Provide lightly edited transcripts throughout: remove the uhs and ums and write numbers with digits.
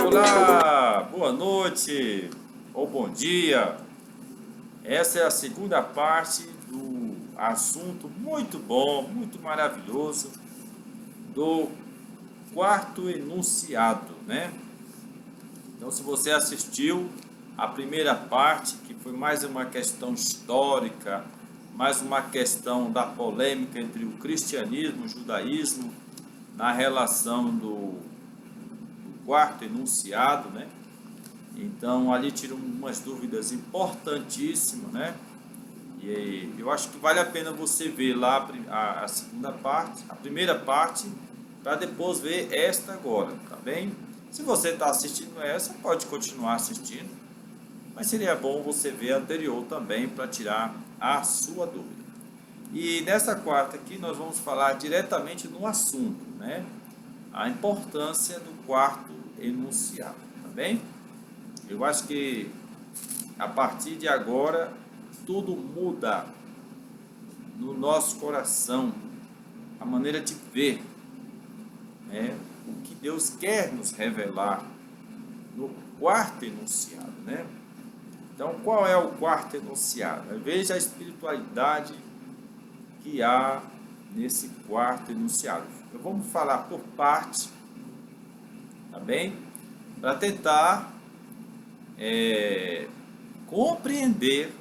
Olá, boa noite ou bom dia. Essa é a segunda parte do assunto muito bom, muito maravilhoso do quarto enunciado, né? Então, se você assistiu a primeira parte, que foi mais uma questão histórica, mais uma questão da polêmica entre o cristianismo e o judaísmo na relação do quarto enunciado, né? Então, ali tiram umas dúvidas importantíssimas, né? E eu acho que vale a pena você ver lá a segunda parte, a primeira parte, para depois ver esta agora, tá bem? Se você está assistindo essa, pode continuar assistindo, mas seria bom você ver a anterior também para tirar a sua dúvida. E nessa quarta aqui nós vamos falar diretamente no assunto, né? A importância do quarto enunciado, tá bem? Eu acho que a partir de agora tudo muda no nosso coração, a maneira de ver, né? O que Deus quer nos revelar no quarto enunciado, né? Então, qual é o quarto enunciado? Veja a espiritualidade que há nesse quarto enunciado. Então, vamos falar por parte, tá bem? Para tentar compreender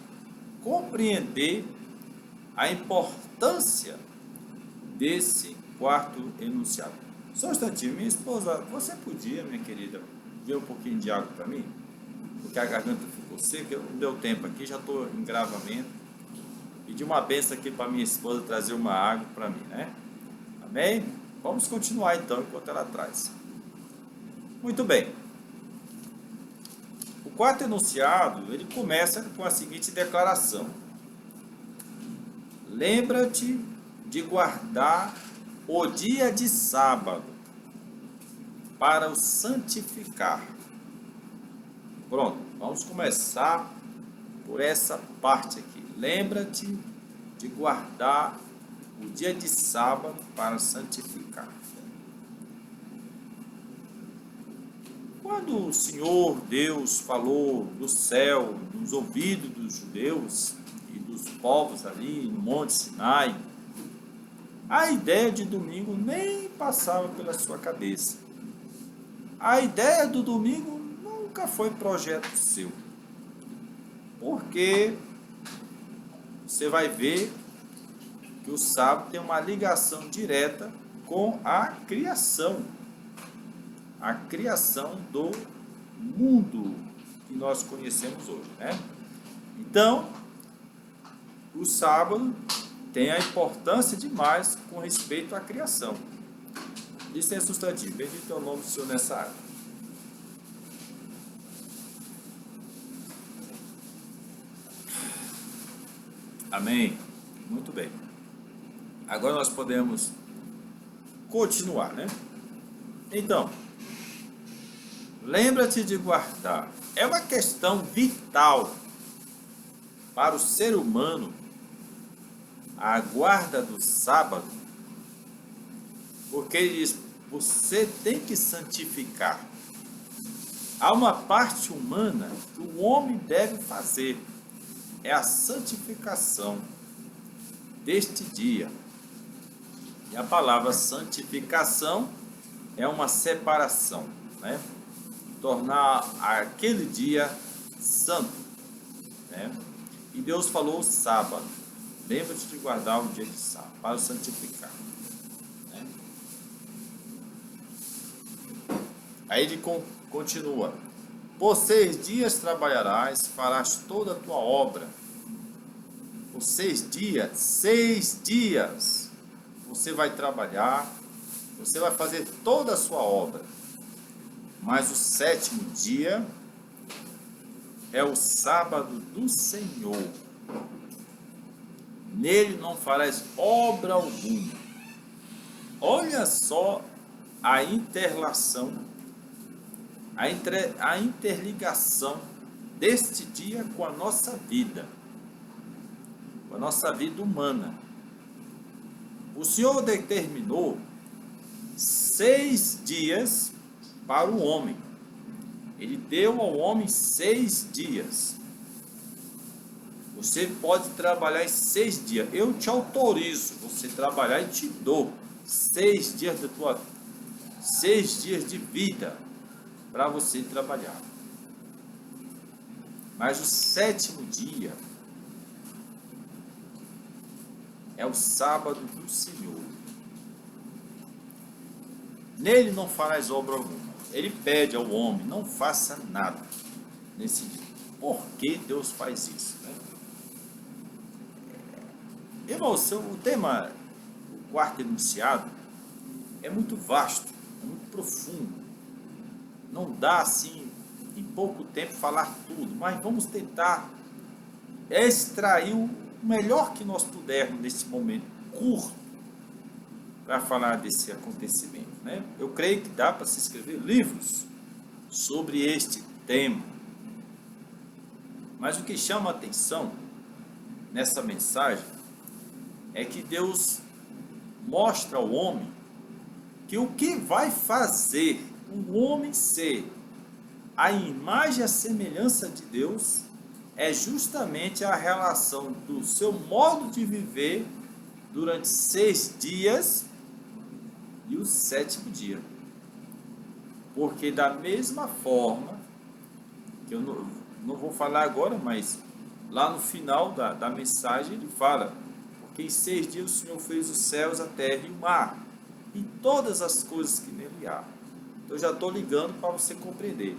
a importância desse quarto enunciado. Só um instantinho, minha esposa, você podia, minha querida, ver um pouquinho de água para mim? Porque a garganta ficou seca, não deu tempo aqui, já estou em gravamento. Pedi uma benção aqui para minha esposa trazer uma água para mim, né? Amém? Vamos continuar então enquanto ela traz. Muito bem. O quarto enunciado, ele começa com a seguinte declaração: lembra-te de guardar o dia de sábado para o santificar. Pronto, vamos começar por essa parte aqui. Lembra-te de guardar o dia de sábado para santificar. Quando o Senhor Deus falou do céu, nos ouvidos dos judeus e dos povos ali no Monte Sinai, a ideia de domingo nem passava pela sua cabeça. A ideia do domingo nunca foi projeto seu. Porque você vai ver que o sábado tem uma ligação direta com a criação do mundo que nós conhecemos hoje, né? Então, o sábado tem a importância demais com respeito à criação. Licença substantivo, bendito é o nome do Senhor nessa área. Amém? Muito bem. Agora nós podemos continuar, né? Então, lembra-te de guardar. É uma questão vital para o ser humano a guarda do sábado, porque ele diz, você tem que santificar. Há uma parte humana que o homem deve fazer, é a santificação deste dia. E a palavra santificação é uma separação, né? Tornar aquele dia santo, né? E Deus falou o sábado. Lembra-te de guardar o dia de sábado para o santificar, né? Aí ele continua: por 6 dias trabalharás, farás toda a tua obra. Por 6 dias, você vai trabalhar, você vai fazer toda a sua obra. Mas o 7º dia é o sábado do Senhor. Nele não farás obra alguma. Olha só a interlação, a interligação deste dia com a nossa vida. a nossa vida humana. O Senhor determinou 6 dias para o homem. Ele deu ao homem 6 dias. Você pode trabalhar em 6 dias. Eu te autorizo você trabalhar e te dou 6 dias da tua 6 dias de vida para você trabalhar. Mas o 7º dia é o sábado do Senhor. Nele não farás obra alguma. Ele pede ao homem, não faça nada nesse dia. Por que Deus faz isso? Né? Irmão, o tema, o quarto enunciado, é muito vasto, é muito profundo. Não dá assim, em pouco tempo, falar tudo, mas vamos tentar extrair o melhor que nós pudermos nesse momento curto para falar desse acontecimento. Né? Eu creio que dá para se escrever livros sobre este tema. Mas o que chama a atenção nessa mensagem é que Deus mostra ao homem que o que vai fazer o homem ser a imagem e a semelhança de Deus é justamente a relação do seu modo de viver durante 6 dias e o 7º dia. Porque da mesma forma, que eu não vou falar agora, mas lá no final da mensagem ele fala, porque em 6 dias o Senhor fez os céus, a terra e o mar, e todas as coisas que nele há. Então eu já estou ligando para você compreender.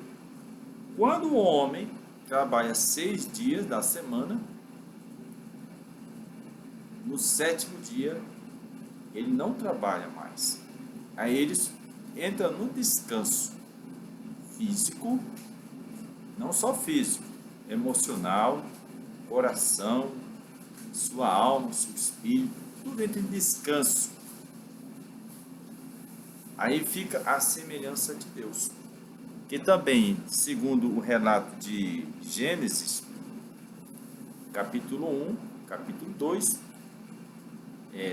Quando o homem trabalha 6 dias da semana, no 7º dia ele não trabalha mais. Aí ele entra no descanso físico, não só físico, emocional, coração, sua alma, seu espírito, tudo entra em descanso. Aí fica a semelhança de Deus. Que também, segundo o relato de Gênesis, capítulo 1, capítulo 2,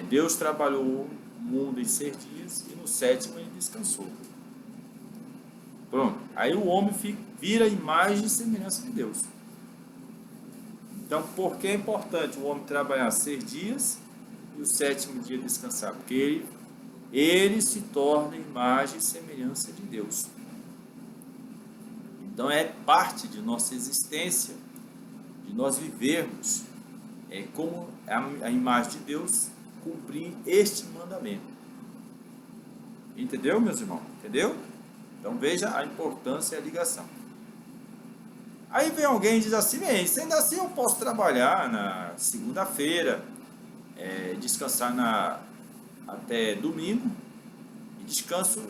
Deus trabalhou o mundo em 6 dias e no 7º ele descansou. Pronto. Aí o homem vira a imagem e semelhança de Deus. Então, por que é importante o homem trabalhar 6 dias e o 7º dia descansar? Porque ele se torna imagem e semelhança de Deus. Então, é parte de nossa existência, de nós vivermos como a imagem de Deus, cumprir este mandamento. Entendeu, meus irmãos? Entendeu? Então, veja a importância e a ligação. Aí vem alguém e diz assim, sendo assim eu posso trabalhar na segunda-feira, descansar até domingo, e descanso,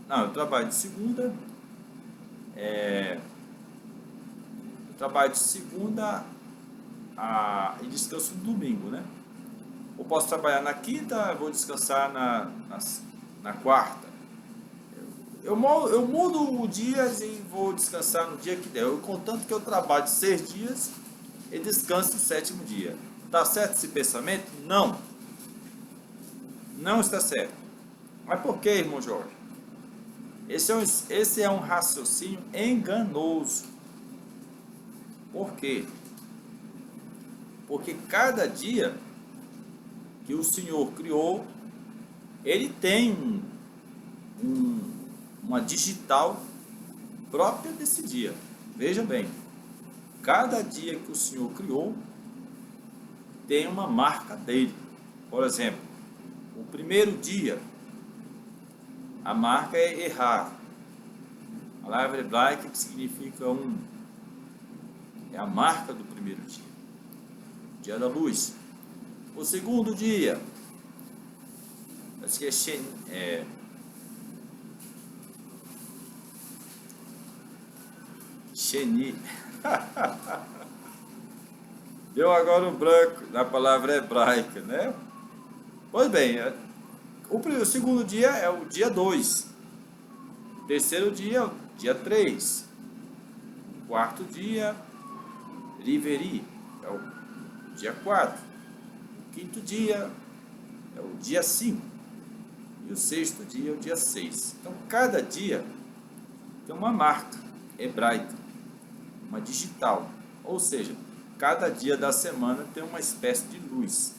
não, eu trabalho de segunda, eu trabalho de segunda e descanso no domingo, né? Ou posso trabalhar na quinta, vou descansar na quarta. Eu mudo o dia e vou descansar no dia que der. Contanto que eu trabalho 6 dias e descanso no 7º dia. Está certo esse pensamento? Não. Não está certo. Mas por que, irmão Jorge? Esse é um raciocínio enganoso. Por quê? Porque cada dia que o Senhor criou, ele tem uma digital própria desse dia. Veja bem, cada dia que o Senhor criou tem uma marca dele. Por exemplo, o primeiro dia, a marca é errar. A palavra hebraica que significa é a marca do primeiro dia, dia da luz. O segundo dia, acho que Sheni. Deu agora um branco na palavra hebraica, né? Pois bem, o segundo dia é o dia 2. O terceiro dia é o dia 3. O quarto dia, Riveri, é o dia 4. quinto dia é o dia 5. E o sexto dia é o dia 6. Então, cada dia tem uma marca hebraica, uma digital. Ou seja, cada dia da semana tem uma espécie de luz.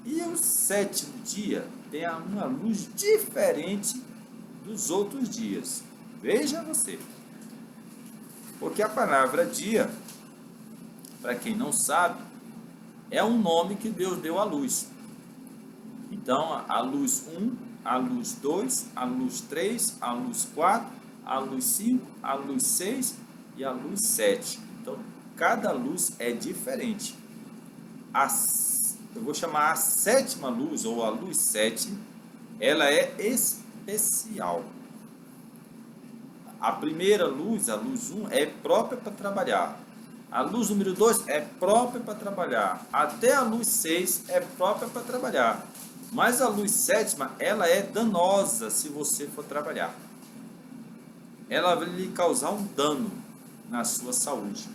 E o sétimo dia tem uma luz diferente dos outros dias. Veja você. Porque a palavra dia, para quem não sabe, é um nome que Deus deu à luz. Então, a luz 1, a luz 2, a luz 3, a luz 4, a luz 5, a luz 6 e a luz 7. Então, cada luz é diferente. Eu vou chamar a sétima luz, ou a luz 7, ela é especial. A primeira luz, a luz 1, é própria para trabalhar. A luz número 2 é própria para trabalhar. Até a luz 6 é própria para trabalhar. Mas a luz sétima, ela é danosa se você for trabalhar. Ela vai lhe causar um dano na sua saúde,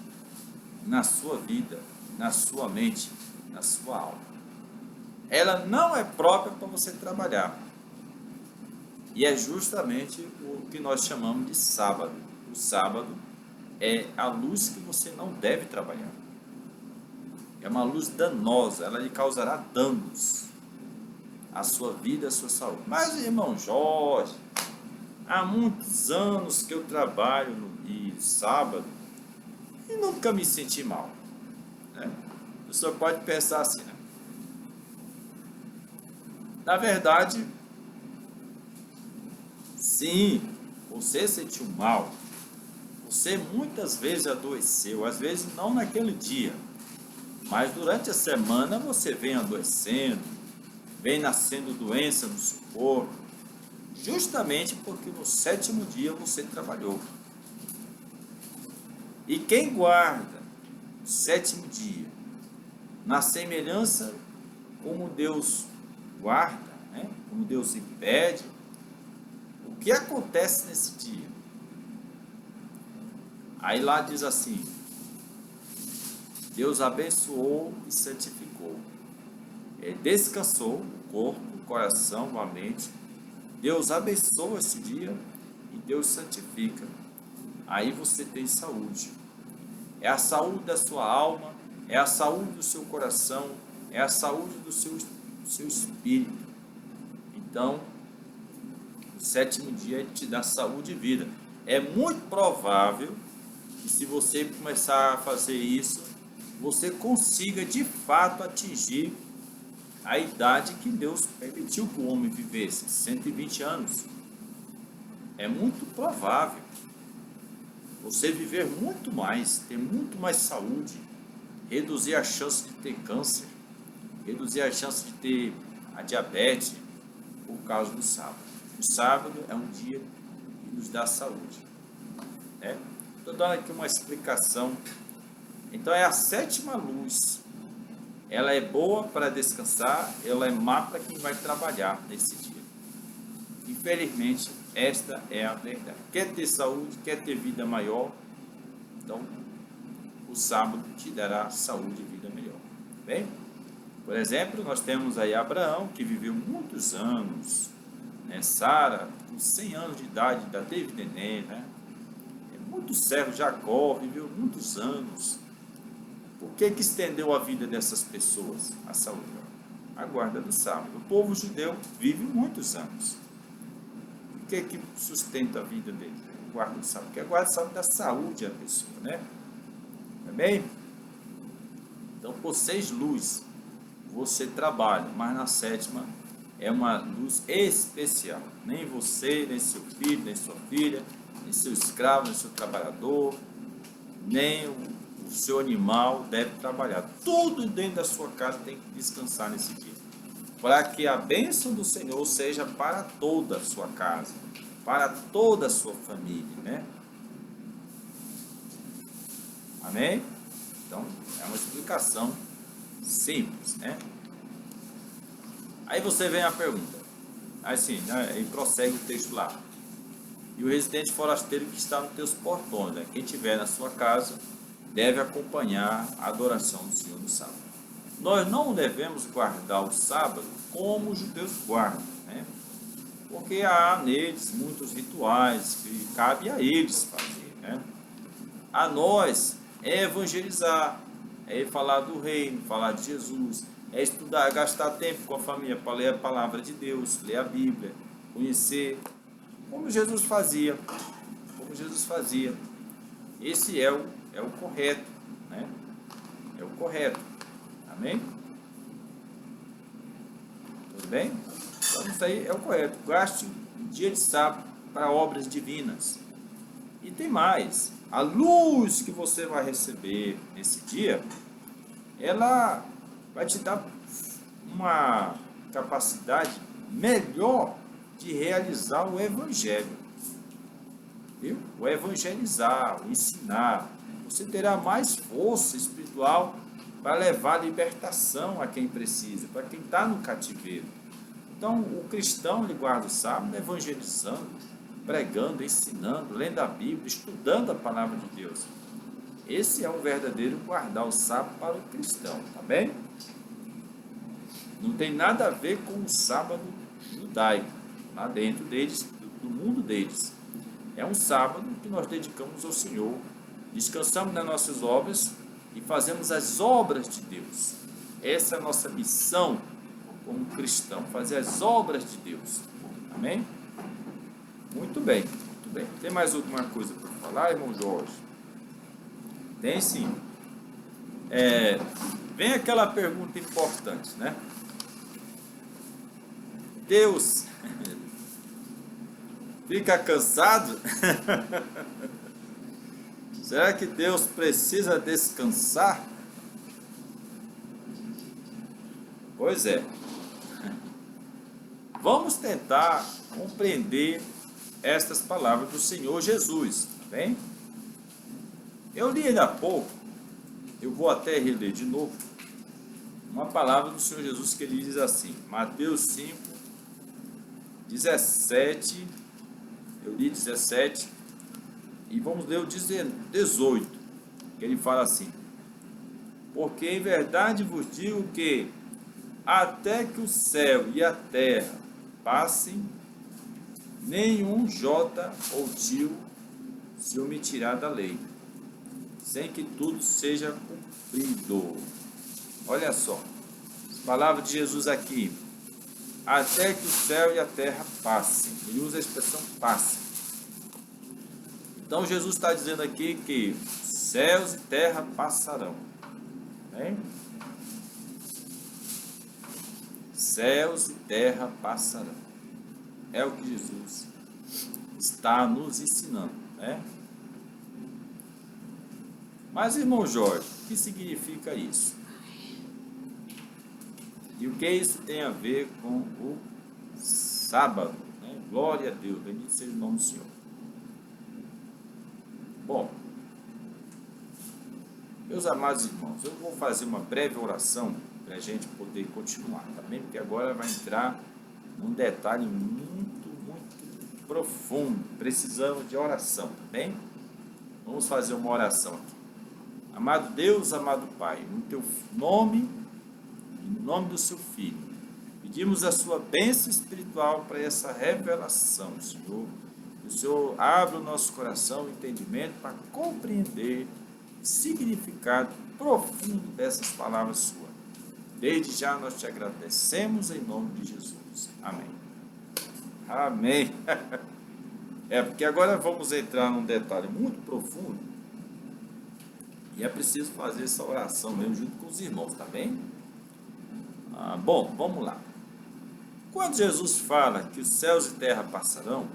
na sua vida, na sua mente, na sua alma. Ela não é própria para você trabalhar. E é justamente o que nós chamamos de sábado. O sábado é a luz que você não deve trabalhar. É uma luz danosa, ela lhe causará danos à sua vida, à sua saúde. Mas, irmão Jorge, há muitos anos que eu trabalho no dia sábado e nunca me senti mal. Né? O senhor pode pensar assim, né? Na verdade, sim, você sentiu mal. Você muitas vezes adoeceu, às vezes não naquele dia, mas durante a semana você vem adoecendo, vem nascendo doença no seu corpo, justamente porque no sétimo dia você trabalhou. E quem guarda o sétimo dia, na semelhança como Deus guarda, né? Como Deus impede, o que acontece nesse dia? Aí lá diz assim: Deus abençoou e santificou. Descansou o corpo, o coração, a mente. Deus abençoa esse dia e Deus santifica. Aí você tem saúde. É a saúde da sua alma, é a saúde do seu coração, é a saúde do seu espírito. Então, o sétimo dia ele te dá saúde e vida. É muito provável que se você começar a fazer isso, você consiga de fato atingir a idade que Deus permitiu que o homem vivesse, 120 anos. É muito provável você viver muito mais, ter muito mais saúde, reduzir a chance de ter câncer, reduzir a chance de ter a diabetes por causa do sábado. O sábado é um dia que nos dá saúde. Né? Estou dando aqui uma explicação. Então é a sétima luz. Ela é boa para descansar, ela é má para quem vai trabalhar nesse dia. Infelizmente, esta é a verdade. Quer ter saúde, quer ter vida maior, então o sábado te dará saúde e vida melhor. Bem? Por exemplo, nós temos aí Abraão, que viveu muitos anos, né? Sara, com 100 anos de idade, ainda teve neném, né? Muito servo, Jacó, viveu muitos anos. Por que estendeu a vida dessas pessoas? A saúde, a guarda do sábado. O povo judeu vive muitos anos. O que sustenta a vida dele? A guarda do sábado. Porque a guarda do sábado dá saúde à pessoa, né? Tá bem? Então, por 6 luzes, você trabalha, mas na sétima é uma luz especial. Nem você, nem seu filho, nem sua filha, nem seu escravo, nem seu trabalhador, nem o seu animal deve trabalhar. Tudo dentro da sua casa tem que descansar nesse dia, para que a bênção do Senhor seja para toda a sua casa, para toda a sua família, né? Amém? Então, é uma explicação simples, né? Aí você vem a pergunta, assim, né? E prossegue o texto lá. E o residente forasteiro que está nos teus portões, né? Quem estiver na sua casa deve acompanhar a adoração do Senhor no sábado. nós não devemos guardar o sábado como os judeus guardam, né? Porque há neles muitos rituais que cabe a eles fazer, né? A nós é evangelizar, é falar do reino, falar de Jesus, é estudar, gastar tempo com a família para ler a palavra de Deus, ler a Bíblia, conhecer, como Jesus fazia, como Jesus fazia. Esse é o correto, né? É o correto. Amém? Tudo bem? Então isso aí é o correto. Gaste o dia de sábado para obras divinas. E tem mais. A luz que você vai receber nesse dia, ela vai te dar uma capacidade melhor de realizar o evangelho. Viu? O evangelizar, o ensinar. Você terá mais força espiritual para levar libertação a quem precisa, para quem está no cativeiro. Então, o cristão, ele guarda o sábado evangelizando, pregando, ensinando, lendo a Bíblia, estudando a palavra de Deus. Esse é um verdadeiro guardar o sábado para o cristão, tá bem? Não tem nada a ver com o sábado judaico, lá dentro deles, do mundo deles. É um sábado que nós dedicamos ao Senhor, descansamos nas nossas obras e fazemos as obras de Deus. Essa é a nossa missão como cristão, fazer as obras de Deus. Amém? Muito bem, muito bem. Tem mais alguma coisa para falar, irmão Jorge? Tem sim. Vem aquela pergunta importante, né? Deus fica cansado? Será que Deus precisa descansar? Pois é. Vamos tentar compreender estas palavras do Senhor Jesus, tá bem? Eu li ainda há pouco, eu vou até reler de novo, uma palavra do Senhor Jesus que ele diz assim, Mateus 5, 17, eu li 17, e vamos ler o 18, que ele fala assim, porque em verdade vos digo que até que o céu e a terra passem, nenhum jota ou tio se omitirá da lei, sem que tudo seja cumprido. Olha só, a palavra de Jesus aqui, até que o céu e a terra passem, ele usa a expressão passem. Então Jesus está dizendo aqui que céus e terra passarão, né? Céus e terra passarão. É o que Jesus está nos ensinando, né? Mas, irmão Jorge, o que significa isso? E o que isso tem a ver com o sábado, né? Glória a Deus, bendito seja o nome do Senhor. Bom, meus amados irmãos, eu vou fazer uma breve oração para a gente poder continuar, tá bem? Porque agora vai entrar num detalhe muito, muito profundo. Precisamos de oração, tá bem? Vamos fazer uma oração aqui. Amado Deus, amado Pai, no teu nome, em nome do seu Filho, pedimos a sua bênção espiritual para essa revelação, Senhor. Que o Senhor abra o nosso coração, o entendimento, para compreender o significado profundo dessas palavras suas. Desde já nós te agradecemos em nome de Jesus. Amém. Amém. Porque agora vamos entrar num detalhe muito profundo e é preciso fazer essa oração mesmo junto com os irmãos, tá bem? Bom, vamos lá. Quando Jesus fala que os céus e terra passarão,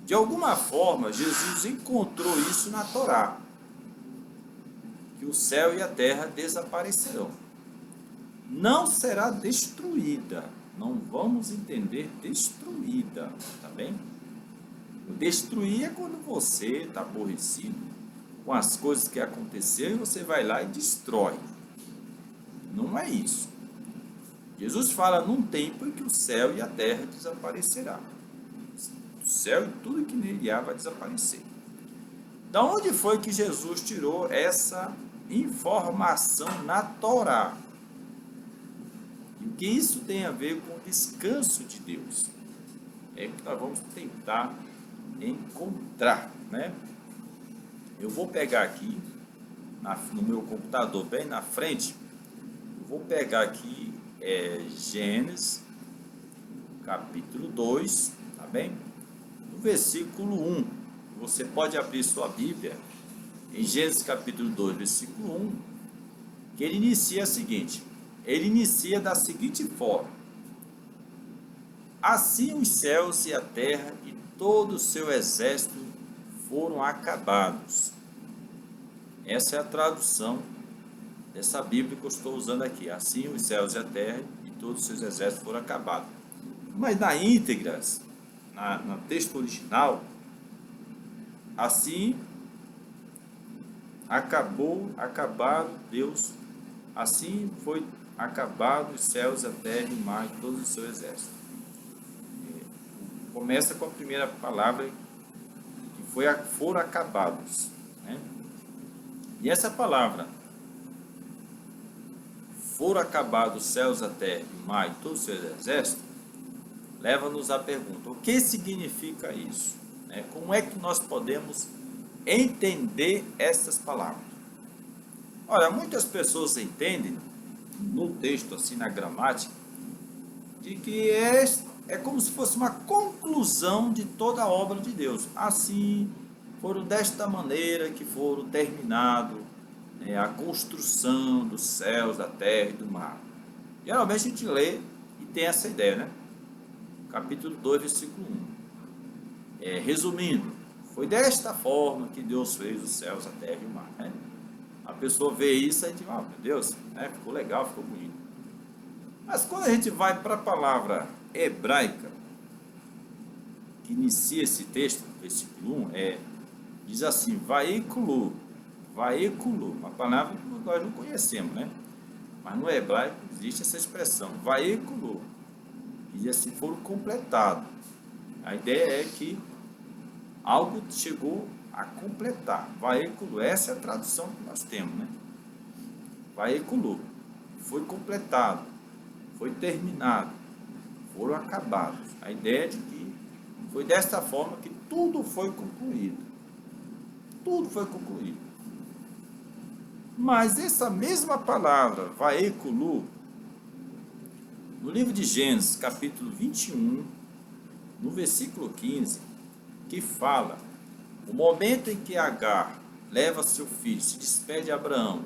de alguma forma Jesus encontrou isso na Torá, que o céu e a terra desaparecerão. Não será destruída, não vamos entender destruída, tá bem? Destruir é quando você está aborrecido com as coisas que aconteceram e você vai lá e destrói. Não é isso. Jesus fala num tempo em que o céu e a terra desaparecerá. O céu e tudo que nele há vai desaparecer. Da onde foi que Jesus tirou essa informação na Torá. E o que isso tem a ver com o descanso de Deus? É que nós vamos tentar encontrar, né? Eu vou pegar aqui, no meu computador, bem na frente, eu vou pegar aqui Gênesis, capítulo 2, tá bem? No versículo 1, você pode abrir sua Bíblia, em Gênesis capítulo 2, versículo 1, que ele inicia ele inicia da seguinte forma: assim os céus e a terra e todo o seu exército foram acabados. Essa é a tradução dessa Bíblia que eu estou usando aqui. Assim os céus e a terra e todos os seus exércitos foram acabados. Mas na íntegra, no texto original, assim acabado Deus, assim foi acabado os céus, a terra e o mar e todos os seus exércitos. Começa com a primeira palavra, que foram acabados, né? E essa palavra, foram acabados os céus, a terra e o mar e todos os seus exércitos, leva-nos à pergunta: o que significa isso? Como é que nós podemos entender essas palavras? Olha, muitas pessoas entendem no texto, assim, na gramática, de que é como se fosse uma conclusão de toda a obra de Deus. Assim, foram desta maneira que foram terminados a construção dos céus, da terra e do mar. Geralmente a gente lê e tem essa ideia, né? Capítulo 2, versículo 1. Resumindo, foi desta forma que Deus fez os céus, a terra e o mar, né? A pessoa vê isso e diz: meu Deus, ficou legal, ficou bonito. Mas quando a gente vai para a palavra hebraica, que inicia esse texto, versículo 1, diz assim: Vaículo, uma palavra que nós não conhecemos, né? Mas no hebraico existe essa expressão, Vaículo, e assim foram completados. A ideia é que algo chegou a completar. Vaículo, essa é a tradução que nós temos, né? Vaículo, foi completado, foi terminado, foram acabados. A ideia é de que foi desta forma que tudo foi concluído. Tudo foi concluído. Mas essa mesma palavra, Vaículo, no livro de Gênesis, capítulo 21, no versículo 15, que fala o momento em que Agar leva seu filho, se despede de Abraão,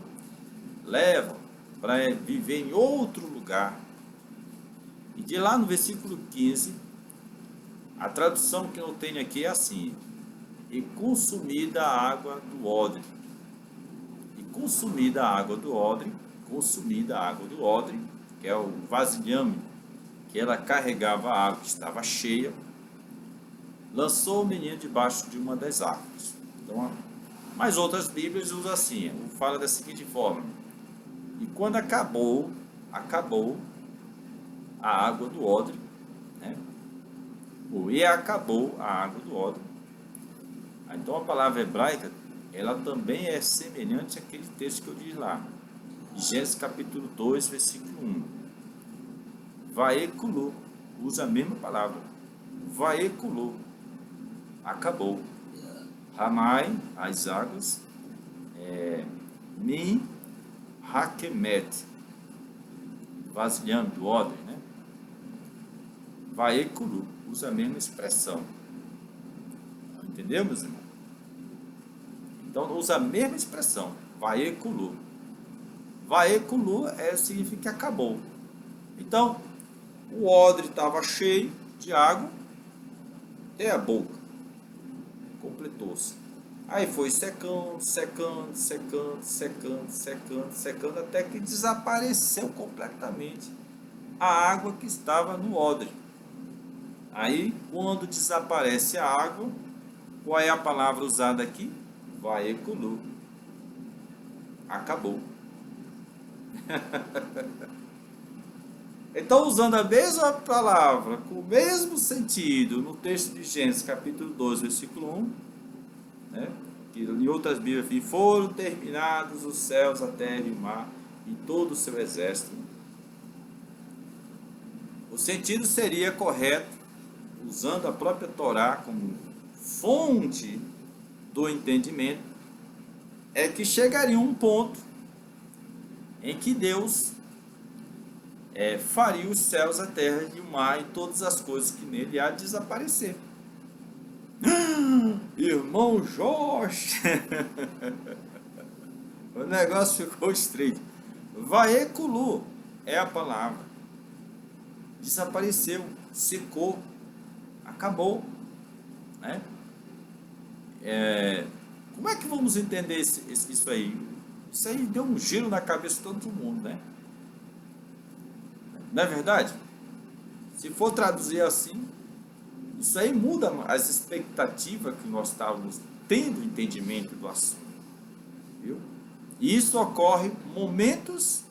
leva para viver em outro lugar. E de lá no versículo 15, a tradução que eu tenho aqui é assim: e consumida a água do odre. E consumida a água do odre, que é o vasilhame que ela carregava a água que estava cheia, lançou o menino debaixo de uma das árvores. Então, mas outras Bíblias usam assim, fala da seguinte forma: e quando acabou a água do odre, né? E acabou a água do odre. Então a palavra hebraica, ela também é semelhante àquele texto que eu disse lá, Gênesis capítulo 2, versículo 1. Vaículo, usa a mesma palavra. Vaículo, acabou. Ramai, as águas, Min, Hakemet, vasilhame do odre, né? Vaículo, usa a mesma expressão. Entendeu, meus irmãos? Então, usa a mesma expressão, Vaículo. Vaículo significa que acabou. Então, o odre estava cheio de água até a boca. Completou-se. Aí foi secando, até que desapareceu completamente a água que estava no odre. Aí, quando desaparece a água, qual é a palavra usada aqui? Vaículo. Acabou. Então, usando a mesma palavra, com o mesmo sentido, no texto de Gênesis, capítulo 12, versículo 1, né? que em outras Bíblias, e foram terminados os céus, a terra e o mar, e todo o seu exército. O sentido seria correto, usando a própria Torá como fonte do entendimento, é que chegaria um ponto em que Deus faria os céus, a terra e o mar e todas as coisas que nele há de desaparecer. Irmão Jorge, o negócio ficou estreito. Vaekulu é a palavra. Desapareceu, secou, acabou, né? Como é que vamos entender isso aí? Isso aí deu um giro na cabeça de todo mundo, né? Não é verdade? Se for traduzir assim, isso aí muda as expectativas que nós estávamos tendo entendimento do assunto, viu? E isso ocorre momentos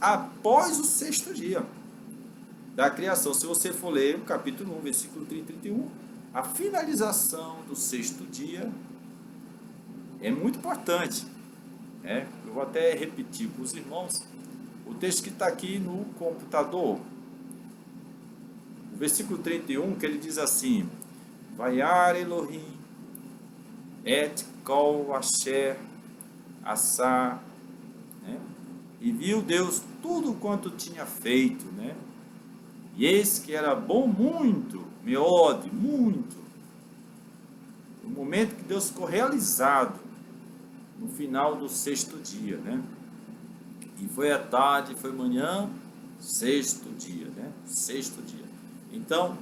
após o sexto dia da criação. Se você for ler o capítulo 1, versículo 30 e 31, a finalização do sexto dia é muito importante, né? Eu vou até repetir para os irmãos o texto que está aqui no computador. O versículo 31, que ele diz assim: Vayar Elohim et kol asher asá, né? E viu Deus tudo quanto tinha feito, né? E eis que era bom muito, meode, muito. O momento que Deus ficou realizado no final do sexto dia, né? E foi à tarde, foi manhã, sexto dia, né? Sexto dia. Então,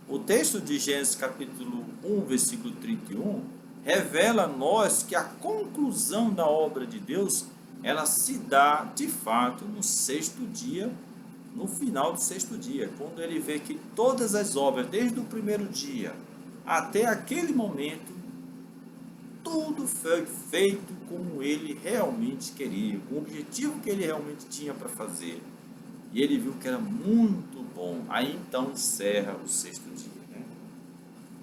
o texto de Gênesis capítulo 1, versículo 31, revela a nós que a conclusão da obra de Deus, ela se dá, de fato, no sexto dia, no final do sexto dia, quando ele vê que todas as obras, desde o primeiro dia até aquele momento, tudo foi feito como ele realmente queria, com o objetivo que ele realmente tinha para fazer. E ele viu que era muito bom. Aí então encerra o sexto dia, né?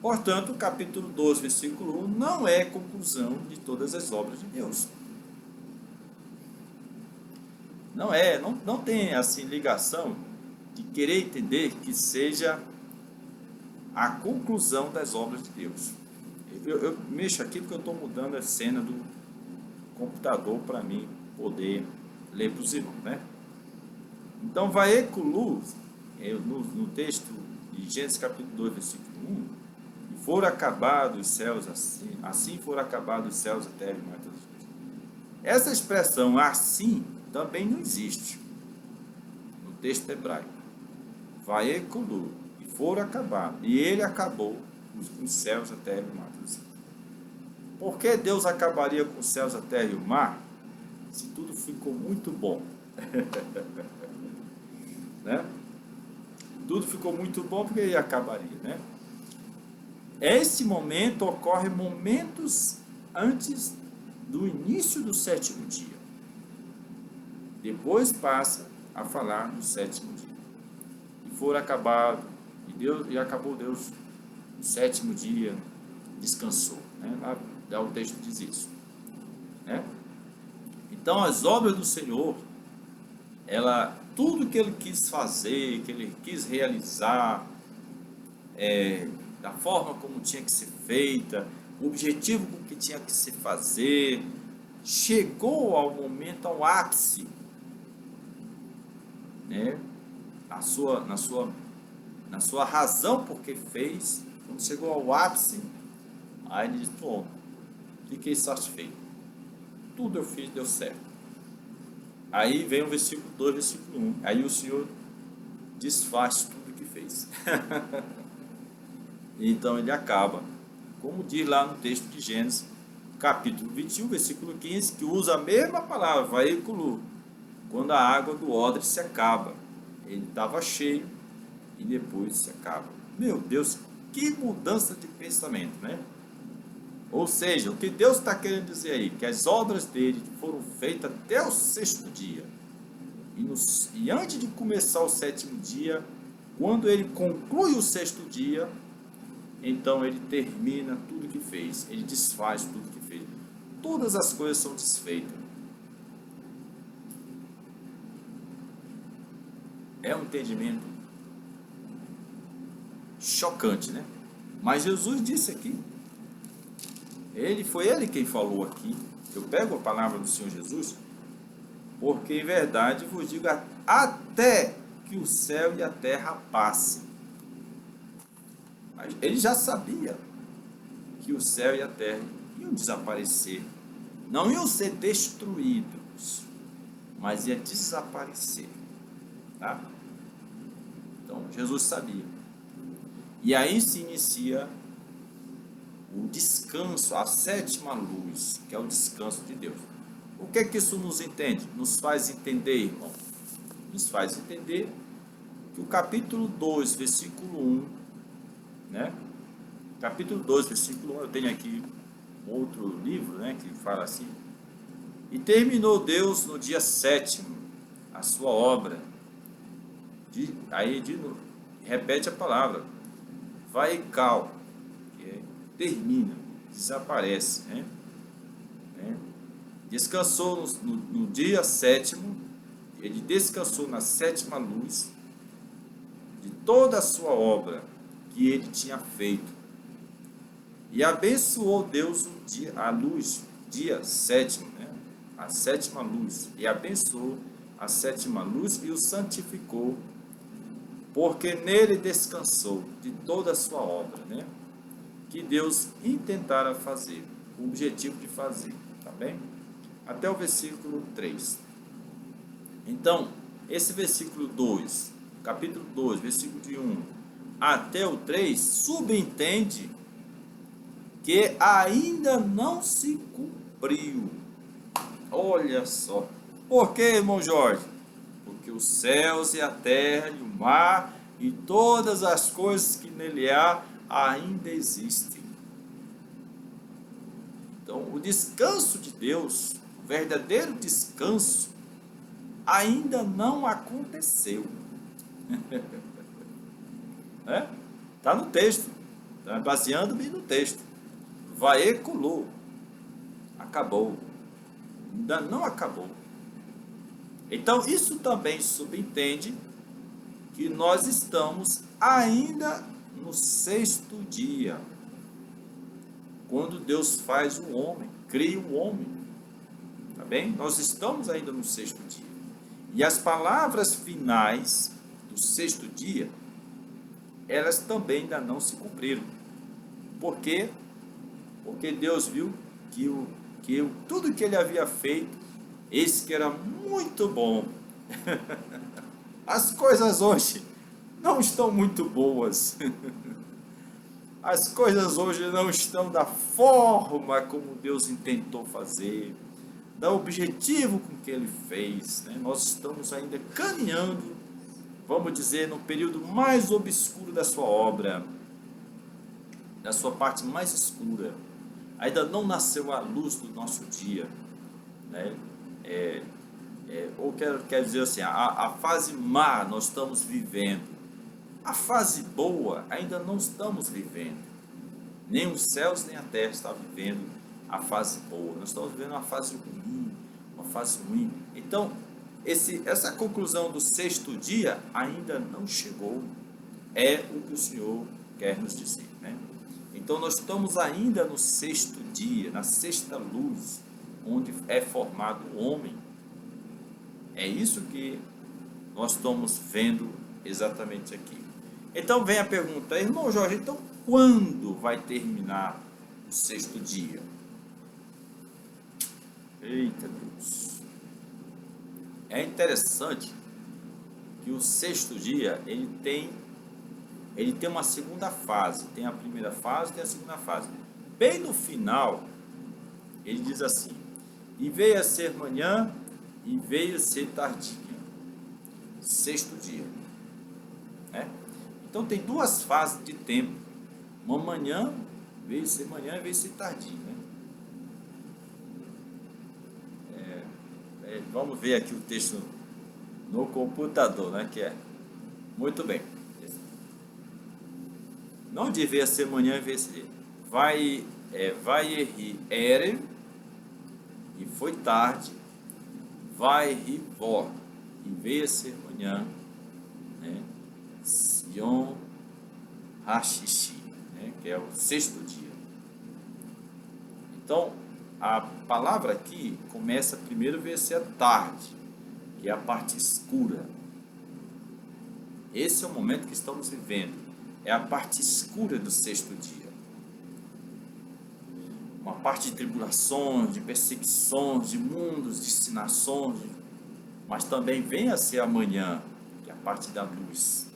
Portanto, o capítulo 12, versículo 1 não é conclusão de todas as obras de Deus. Não tem assim ligação de querer entender que seja a conclusão das obras de Deus. Eu mexo aqui porque eu estou mudando a cena do computador para mim poder ler para os irmãos, né? Então, Vaekulu, no texto de Gênesis capítulo 2, versículo 1, e foram acabados os céus assim foram acabados os céus, a terra e mais todas as coisas. Essa expressão assim também não existe no texto hebraico. Vaekulu, e foram acabados, e ele acabou os céus, a terra e o mar. Por que Deus acabaria com os céus, a terra e o mar, se tudo ficou muito bom? Né? Tudo ficou muito bom, porque ele acabaria, né? Esse momento ocorre momentos antes do início do sétimo dia. Depois passa a falar no sétimo dia. E foram acabados, e acabou Deus no sétimo dia, descansou, né? Lá o texto diz isso, né? Então as obras do Senhor, tudo que ele quis fazer, que ele quis realizar, da forma como tinha que ser feita, o objetivo com que tinha que se fazer, chegou ao momento, ao ápice, né? Na sua razão por que fez. Quando chegou ao ápice, aí ele diz: pronto, fiquei satisfeito, tudo eu fiz, deu certo. Aí vem o versículo 2, versículo 1, aí o Senhor desfaz tudo que fez. Então ele acaba, como diz lá no texto de Gênesis, capítulo 21, versículo 15, que usa a mesma palavra, vaekulu, quando a água do odre se acaba. Ele estava cheio e depois se acaba. Meu Deus, que mudança de pensamento, né? Ou seja, o que Deus está querendo dizer aí, que as obras dele foram feitas até o sexto dia. E antes de começar o sétimo dia, quando ele conclui o sexto dia, então ele termina tudo que fez, ele desfaz tudo que fez. Todas as coisas são desfeitas. É um entendimento chocante, né? Mas Jesus disse aqui, foi ele quem falou aqui. Eu pego a palavra do Senhor Jesus, porque em verdade vos digo até que o céu e a terra passem. Mas ele já sabia que o céu e a terra iam desaparecer. Não iam ser destruídos, mas ia desaparecer. Tá? Então, Jesus sabia. E aí se inicia o descanso, a sétima luz, que é o descanso de Deus. O que é que isso nos faz entender, irmão? Nos faz entender que o capítulo 2, versículo 1, né? Capítulo 2, versículo 1, eu tenho aqui outro livro, né, que fala assim: e terminou Deus no dia sétimo a sua obra. Repete a palavra, Vaikal, termina, desaparece, né? Descansou no dia sétimo, ele descansou na sétima luz de toda a sua obra que ele tinha feito. E abençoou Deus a luz, dia sétimo, né? A sétima luz. E abençoou a sétima luz e o santificou, porque nele descansou de toda a sua obra, né? Que Deus intentara fazer, o objetivo de fazer, tá bem? Até o versículo 3. Então, esse versículo 2, capítulo 2, versículo de 1 até o 3, subentende que ainda não se cumpriu. Olha só. Por que, irmão Jorge? Porque os céus e a terra e o mar e todas as coisas que nele há ainda existem. Então, o descanso de Deus, o verdadeiro descanso, ainda não aconteceu. Né? Está no texto. Tá baseando-me no texto. Vaeculou. Acabou. Ainda não acabou. Então, isso também subentende que nós estamos ainda no sexto dia, quando Deus faz o homem, cria o homem. Tá bem? Nós estamos ainda no sexto dia. E as palavras finais do sexto dia, elas também ainda não se cumpriram. Por quê? Porque Deus viu que tudo que ele havia feito, eis que era muito bom. As coisas hoje não estão muito boas. As coisas hoje não estão da forma como Deus intentou fazer, do objetivo com que ele fez, né? Nós estamos ainda caminhando, vamos dizer, no período mais obscuro da sua obra, da sua parte mais escura. Ainda não nasceu a luz do nosso dia, né? Ou quero dizer assim, a fase má nós estamos vivendo. A fase boa ainda não estamos vivendo. Nem os céus nem a terra estão vivendo a fase boa. Nós estamos vivendo uma fase ruim, uma fase ruim. Então, essa conclusão do sexto dia ainda não chegou. É o que o Senhor quer nos dizer, né? Então, nós estamos ainda no sexto dia, na sexta luz, onde é formado o homem. É isso que nós estamos vendo exatamente aqui. Então vem a pergunta, irmão Jorge, então quando vai terminar o sexto dia? Eita Deus! É interessante que o sexto dia, ele tem uma segunda fase. Tem a primeira fase, tem a segunda fase. Bem no final, ele diz assim: e veio a ser manhã, e veio a ser tardia. Sexto dia. Né? Então tem duas fases de tempo. Uma manhã, veio a ser manhã, e veio a ser tardia. Né? Vamos ver aqui o texto no computador, né? Que é muito bem. Não devia ser manhã, devia ser vai Erev, e foi tarde, vai Rivor, e veio a ser manhã, né? Sion Hashishi, né? Que é o sexto dia. Então, a palavra aqui começa primeiro a ver se é tarde, que é a parte escura. Esse é o momento que estamos vivendo, é a parte escura do sexto dia. Uma parte de tribulações, de perseguições, de mundos, de nações, mas também vem a ser amanhã, que é a parte da luz.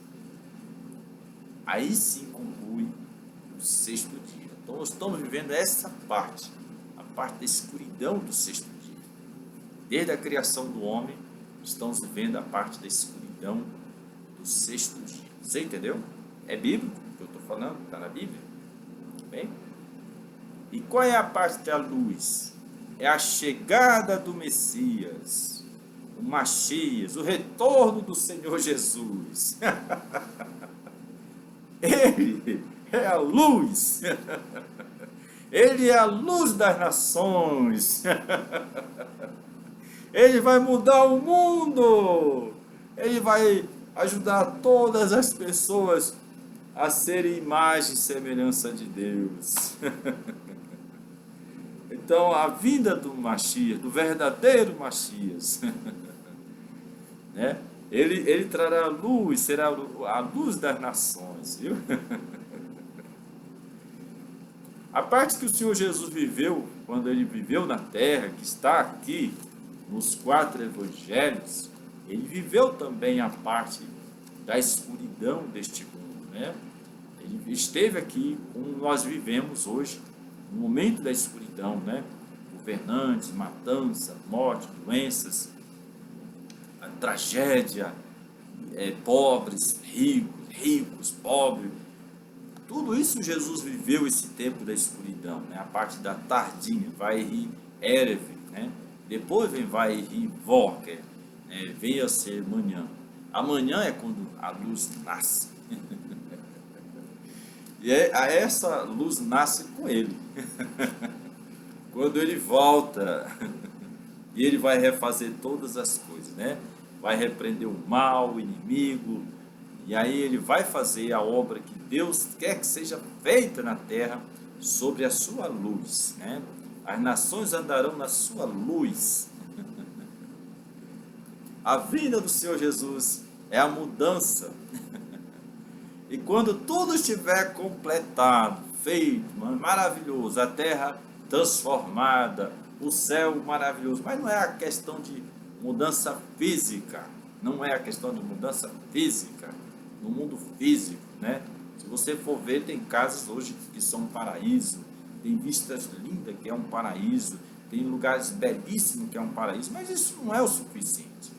Aí sim conclui o sexto dia. Então nós estamos vivendo essa parte, a parte da escuridão do sexto dia. Desde a criação do homem, estamos vivendo a parte da escuridão do sexto dia. Você entendeu? É bíblico o que eu estou falando, está na Bíblia. Bem? E qual é a parte da luz? É a chegada do Messias, o Machias, o retorno do Senhor Jesus. Ele é a luz. Ele é a luz das nações. Ele vai mudar o mundo. Ele vai ajudar todas as pessoas a serem imagem e semelhança de Deus. Então, a vinda do Machias, do verdadeiro Machias, né? Ele trará luz, será a luz das nações, viu? A parte que o Senhor Jesus viveu, quando ele viveu na terra, que está aqui nos 4 evangelhos, ele viveu também a parte da escuridão deste mundo, né? Ele esteve aqui como nós vivemos hoje, no momento da escuridão, né? Governantes, matança, morte, doenças, a tragédia, pobres, ricos, pobres. Tudo isso Jesus viveu esse tempo da escuridão, né? A parte da tardinha, vai rir Erev, né? Depois vai rir Vorker, né? Veio a ser manhã. Amanhã é quando a luz nasce. E essa luz nasce com ele. Quando ele volta, e ele vai refazer todas as coisas, né? Vai repreender o mal, o inimigo, e aí ele vai fazer a obra que Deus quer que seja feita na terra sobre a sua luz, né? As nações andarão na sua luz. A vinda do Senhor Jesus é a mudança. E quando tudo estiver completado, feito, maravilhoso, a terra transformada, o céu maravilhoso, mas não é a questão de mudança física, não é a questão de mudança física, no mundo físico, né? Se você for ver, tem casas hoje que são um paraíso, tem vistas lindas que é um paraíso, tem lugares belíssimos que é um paraíso, mas isso não é o suficiente.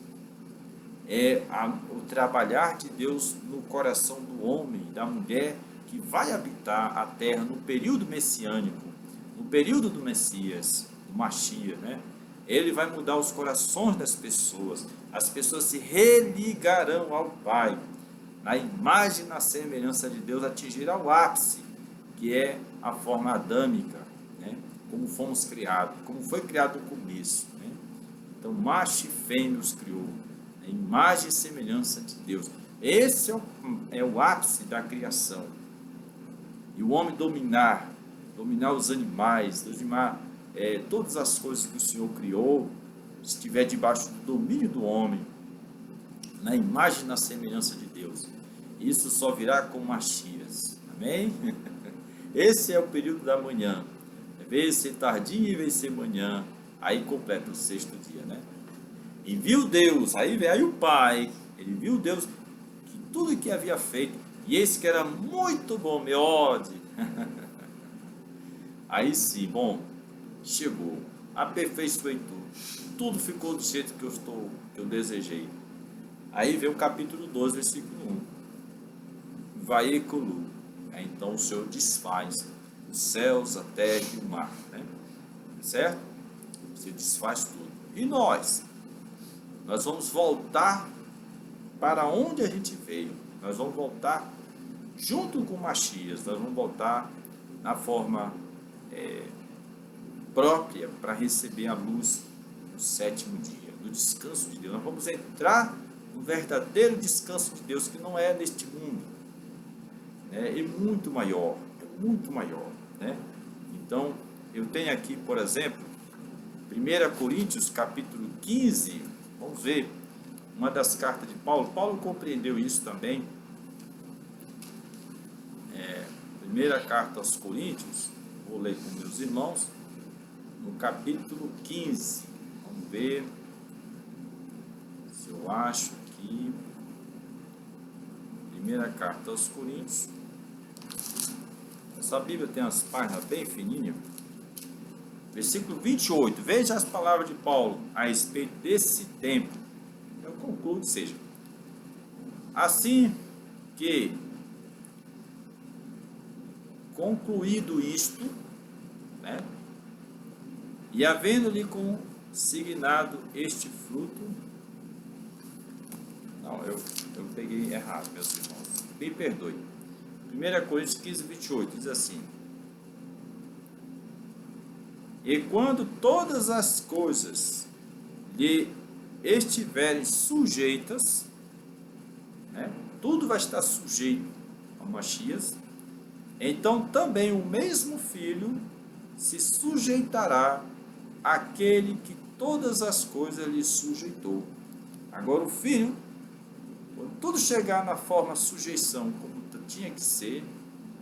É o trabalhar de Deus no coração do homem, da mulher, que vai habitar a terra no período messiânico, no período do Messias, do Machia, né? Ele vai mudar os corações das pessoas, as pessoas se religarão ao Pai, na imagem e na semelhança de Deus, atingirá o ápice, que é a forma adâmica, né? Como fomos criados, como foi criado no começo, né? Então, macho e fêmea os criou, a imagem e semelhança de Deus. Esse é o ápice da criação. E o homem dominar os animais, dominar todas as coisas que o Senhor criou, estiver debaixo do domínio do homem, na imagem e na semelhança de Deus. Isso só virá com Machias. Amém? Esse é o período da manhã. Veio ser tardinho e veio ser manhã. Aí completa o sexto dia, né? E viu Deus, aí veio o Pai, ele viu Deus, que tudo que havia feito, e esse que era muito bom, meode. Aí sim, bom, chegou, aperfeiçoei tudo ficou do jeito que eu desejei. Aí veio o capítulo 12, versículo 1. Vaículo, então o Senhor desfaz os céus, a terra e o mar, né? Certo? Você desfaz tudo. E nós vamos voltar para onde a gente veio. Nós vamos voltar junto com Messias, nós vamos voltar na forma própria para receber a luz no sétimo dia, do descanso de Deus. Nós vamos entrar no verdadeiro descanso de Deus, que não é neste mundo, né? É muito maior, né? Então, eu tenho aqui, por exemplo, 1 Coríntios, capítulo 15, vamos ver, uma das cartas de Paulo. Paulo compreendeu isso também. Primeira carta aos Coríntios, vou ler com meus irmãos, no capítulo 15. Vamos ver se eu acho aqui. Primeira carta aos Coríntios. Essa Bíblia tem as páginas bem fininhas. Versículo 28. Veja as palavras de Paulo a respeito desse tempo. Eu concluo que seja assim que, concluído isto, né, e havendo-lhe consignado este fruto. Não, eu peguei errado, meus irmãos. Me perdoe. 1 Coríntios 15, 28 diz assim: e quando todas as coisas lhe estiverem sujeitas, né, tudo vai estar sujeito a Messias, então também o mesmo Filho se sujeitará àquele que todas as coisas lhe sujeitou. Agora o Filho, quando tudo chegar na forma sujeição, como tinha que ser,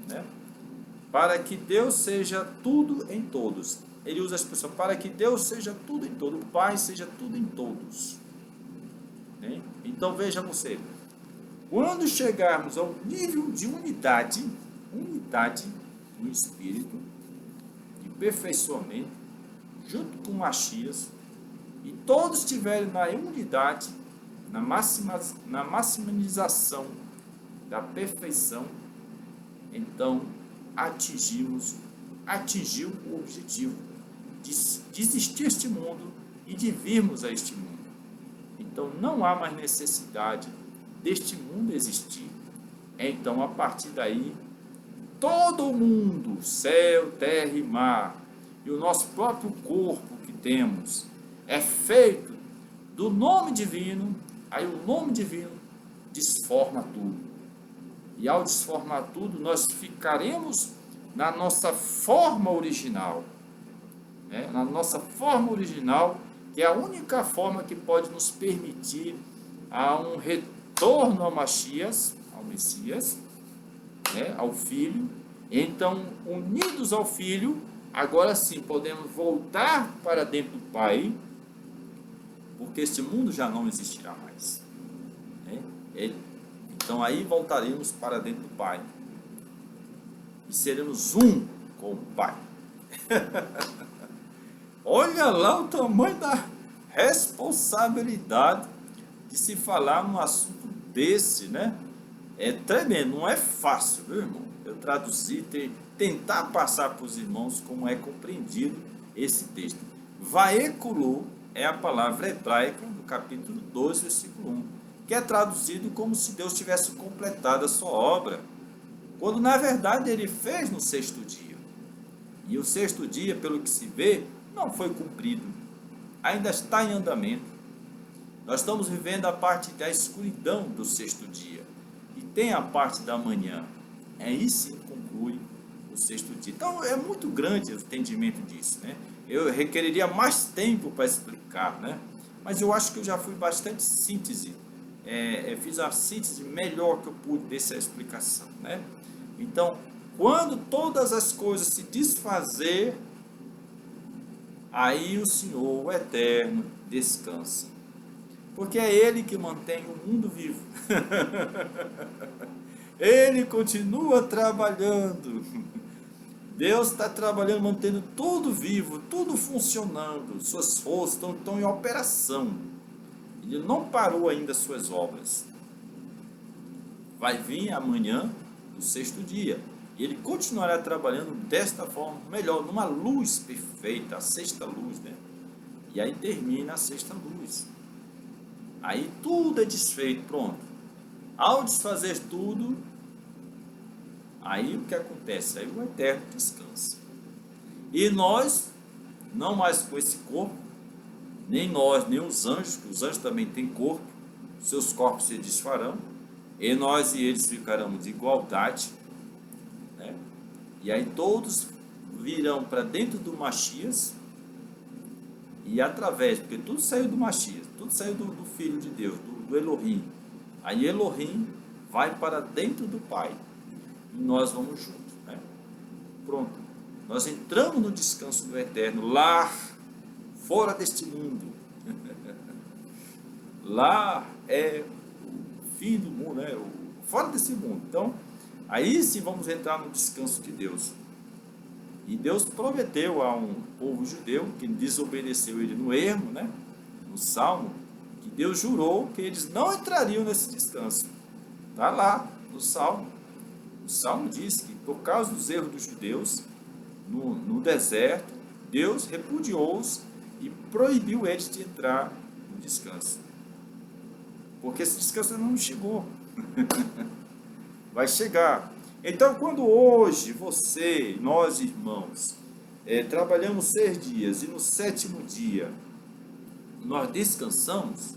né, para que Deus seja tudo em todos. Ele usa a expressão, para que Deus seja tudo em todos, o Pai seja tudo em todos. Né? Então veja você, quando chegarmos ao nível de unidade no Espírito, de aperfeiçoamento, junto com Messias, e todos estiverem na unidade, na maximização da perfeição, então atingiu o objetivo de existir este mundo e de virmos a este mundo. Então não há mais necessidade deste mundo existir. Então, a partir daí, todo mundo, céu, terra e mar, e o nosso próprio corpo que temos, é feito do nome divino. Aí o nome divino desforma tudo. E ao desformar tudo, nós ficaremos na nossa forma original. Né? Na nossa forma original, que é a única forma que pode nos permitir a um retorno ao Messias, né? Ao Filho. Então, unidos ao Filho, agora sim podemos voltar para dentro do Pai, porque este mundo já não existirá mais. Né? Então aí voltaremos para dentro do Pai e seremos um com o Pai. Olha lá o tamanho da responsabilidade de se falar num assunto desse, né? É tremendo, não é fácil, viu, irmão? Eu traduzi, tentar passar para os irmãos como é compreendido esse texto. Vaéculo é a palavra hebraica do capítulo 12, versículo 1, que é traduzido como se Deus tivesse completado a sua obra, quando na verdade ele fez no sexto dia. E o sexto dia, pelo que se vê, não foi cumprido, ainda está em andamento. Nós estamos vivendo a parte da escuridão do sexto dia, e tem a parte da manhã. Aí sim conclui o sexto dia. Então é muito grande o entendimento disso, né? Eu requeriria mais tempo para explicar, né? Mas eu acho que eu já fui bastante síntese, fiz a síntese melhor que eu pude dessa explicação, né? Então, quando todas as coisas se desfazer, aí o Senhor, o Eterno, descansa. Porque é Ele que mantém o mundo vivo. Ele continua trabalhando. Deus está trabalhando, mantendo tudo vivo, tudo funcionando. Suas forças estão em operação. Ele não parou ainda suas obras. Vai vir amanhã, no sexto dia. E ele continuará trabalhando desta forma, melhor, numa luz perfeita, a sexta luz, né? E aí termina a sexta luz. Aí tudo é desfeito, pronto. Ao desfazer tudo, Aí o que acontece? Aí o eterno descansa. E nós, não mais com esse corpo, nem nós, nem os anjos, que os anjos também têm corpo, seus corpos se desfarão, e nós e eles ficaremos de igualdade, né? E aí todos virão para dentro do Machias, e através, porque tudo saiu do Machias, tudo saiu do Filho de Deus, do Elohim. Aí Elohim vai para dentro do Pai, e nós vamos juntos, né? Pronto, nós entramos no descanso do eterno, lá fora deste mundo. Lá é o fim do mundo, né? Fora desse mundo. Então, aí sim vamos entrar no descanso de Deus. E Deus prometeu a um povo judeu que desobedeceu ele no ermo, né? No Salmo, que Deus jurou que eles não entrariam nesse descanso. Está lá no Salmo. O Salmo diz que por causa dos erros dos judeus, no deserto, Deus repudiou-os e proibiu eles de entrar no descanso. Porque esse descanso não chegou. Vai chegar. Então, quando hoje você, nós irmãos, trabalhamos 6 dias e no 7º dia nós descansamos,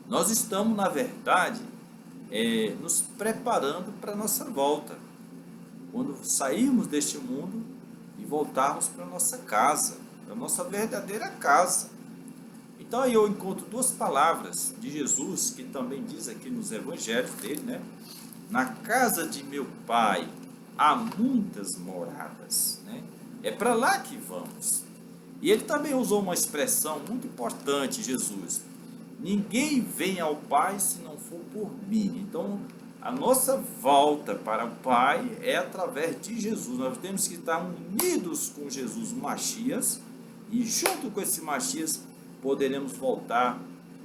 nós estamos, na verdade, nos preparando para a nossa volta. Quando sairmos deste mundo e voltarmos para a nossa casa, para a nossa verdadeira casa. Então aí eu encontro 2 palavras de Jesus, que também diz aqui nos evangelhos dele, né? Na casa de meu pai há muitas moradas, né? É para lá que vamos. E ele também usou uma expressão muito importante, Jesus. Ninguém vem ao Pai se não for por mim. Então, a nossa volta para o Pai é através de Jesus. Nós temos que estar unidos com Jesus, o Machias, e junto com esse Machias poderemos voltar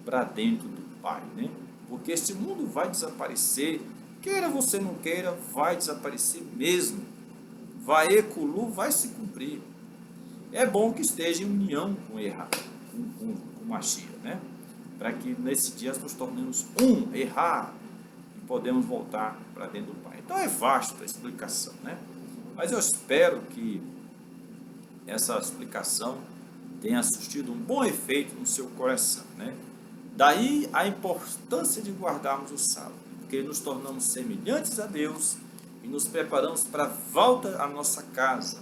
para dentro do Pai, né? Porque este mundo vai desaparecer, queira você não queira, vai desaparecer mesmo. Vai eculu, vai se cumprir. É bom que esteja em união com o Machias, né? Para que nesse dia nos tornemos errar, e podemos voltar para dentro do Pai. Então é vasta a explicação, né? Mas eu espero que essa explicação tenha surtido um bom efeito no seu coração, né? Daí a importância de guardarmos o sábado, porque nos tornamos semelhantes a Deus e nos preparamos para a volta à nossa casa,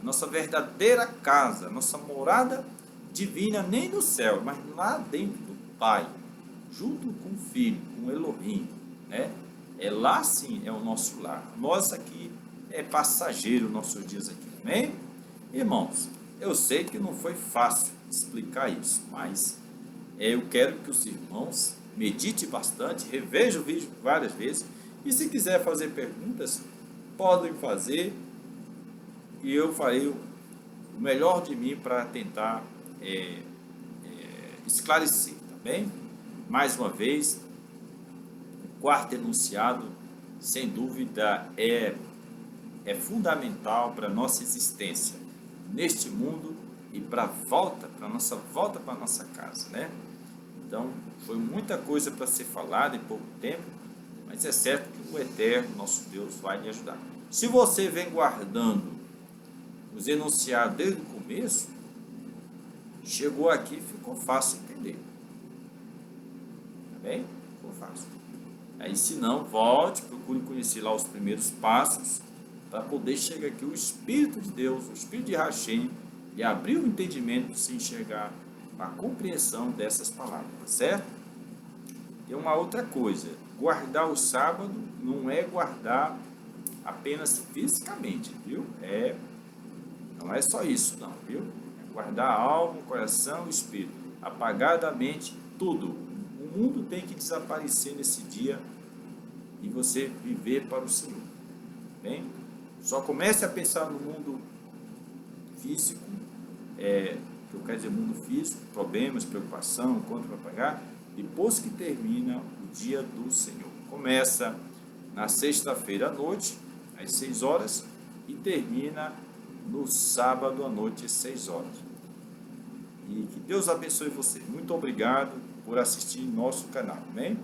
a nossa verdadeira casa, a nossa morada divina, nem no céu, mas lá dentro do Pai, junto com o Filho, com o Elohim, né? É lá sim, é o nosso lar. Nós aqui é passageiro, nossos dias aqui, amém? Irmãos, eu sei que não foi fácil explicar isso, mas eu quero que os irmãos meditem bastante, revejam o vídeo várias vezes, e se quiser fazer perguntas, podem fazer, e eu farei o melhor de mim para tentar esclarecer, tá bem? Mais uma vez, o 4º enunciado, sem dúvida, é fundamental para a nossa existência neste mundo e para a nossa volta para a nossa casa, né? Então, foi muita coisa para ser falada em pouco tempo, mas é certo que o Eterno, nosso Deus, vai lhe ajudar. Se você vem guardando os enunciados desde o começo, chegou aqui e ficou fácil entender. Tá bem? Ficou fácil. Aí, se não, volte, procure conhecer lá os primeiros passos, para poder chegar aqui o Espírito de Deus, o Espírito de Hashem, e abrir o entendimento para se enxergar a compreensão dessas palavras, tá certo? E uma outra coisa, guardar o sábado não é guardar apenas fisicamente, viu? Não é só isso, não, viu? É guardar a alma, o coração, o espírito, apagadamente tudo. O mundo tem que desaparecer nesse dia e você viver para o Senhor, bem? Só comece a pensar no mundo físico, que eu quero dizer mundo físico, problemas, preocupação, quanto para pagar, depois que termina o dia do Senhor. Começa na sexta-feira à noite, às 6 horas, e termina no sábado à noite, às 6 horas. E que Deus abençoe você. Muito obrigado por assistir nosso canal, amém?